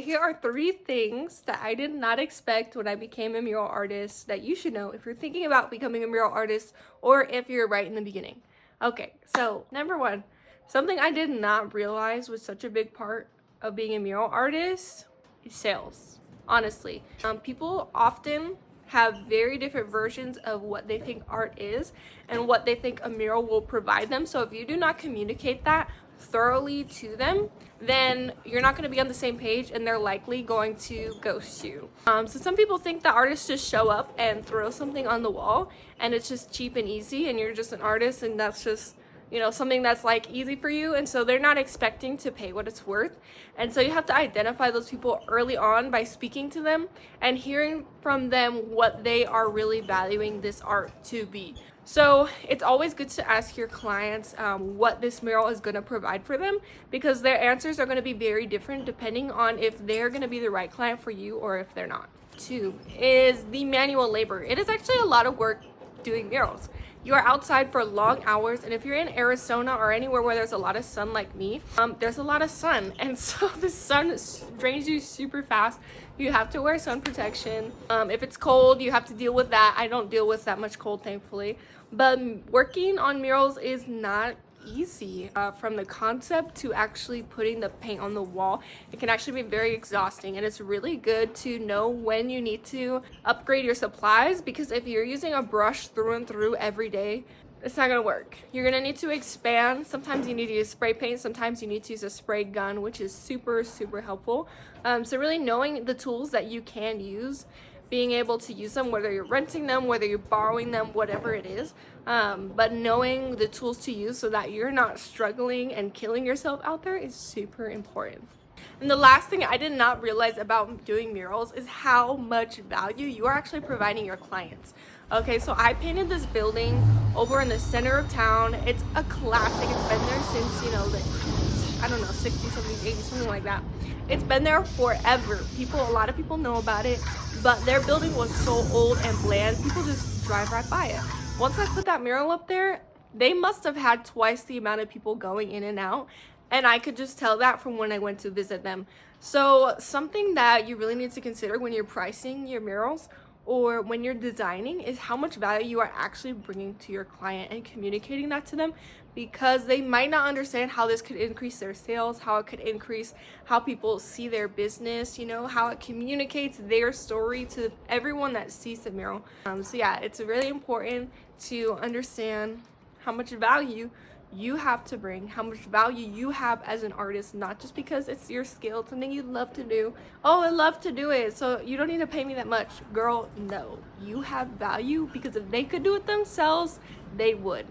Here are 3 things that I did not expect when I became a mural artist that you should know if you're thinking about becoming a mural artist or if you're right in the beginning. Okay, so number 1, something I did not realize was such a big part of being a mural artist is sales. Honestly, people often have very different versions of what they think art is and what they think a mural will provide them. So if you do not communicate that thoroughly to them, then you're not going to be on the same page and they're likely going to ghost you. So some people think that artists just show up and throw something on the wall and it's just cheap and easy and you're just an artist and that's just, you know, something that's like easy for you, and so they're not expecting to pay what it's worth. And so you have to identify those people early on by speaking to them and hearing from them what they are really valuing this art to be. So it's always good to ask your clients what this mural is going to provide for them, because their answers are going to be very different depending on if they're going to be the right client for you or if they're not. 2 is the manual labor. It is actually a lot of work doing murals. You are outside for long hours, and if you're in Arizona or anywhere where there's a lot of sun like me, there's a lot of sun, and so the sun drains you super fast. You have to wear sun protection. If it's cold, you have to deal with that. I don't deal with that much cold, thankfully, but working on murals is not easy. From the concept to actually putting the paint on the wall, it can actually be very exhausting, and it's really good to know when you need to upgrade your supplies, because if you're using a brush through and through every day, it's not gonna work. You're gonna need to expand. Sometimes you need to use spray paint, sometimes you need to use a spray gun, which is super helpful. So really knowing the tools that you can use, being able to use them, whether you're renting them, whether you're borrowing them, whatever it is, but knowing the tools to use so that you're not struggling and killing yourself out there is super important. And the last thing I did not realize about doing murals is how much value you are actually providing your clients. Okay, so I painted this building over in the center of town. It's a classic. It's been there since, you know, I don't know, 60s, 70s, 80s, something like that. It's been there forever. A lot of people know about it, but their building was so old and bland, people just drive right by it. Once I put that mural up there, they must have had twice the amount of people going in and out, and I could just tell that from when I went to visit them. So something that you really need to consider when you're pricing your murals or when you're designing is how much value you are actually bringing to your client and communicating that to them, because they might not understand how this could increase their sales, how it could increase how people see their business, you know, how it communicates their story to everyone that sees the mural. So yeah, it's really important to understand how much value you have to bring, how much value you have as an artist, not just because it's your skill, it's something you love to do. Oh, I love to do it, so you don't need to pay me that much. Girl, no, you have value, because if they could do it themselves, they would.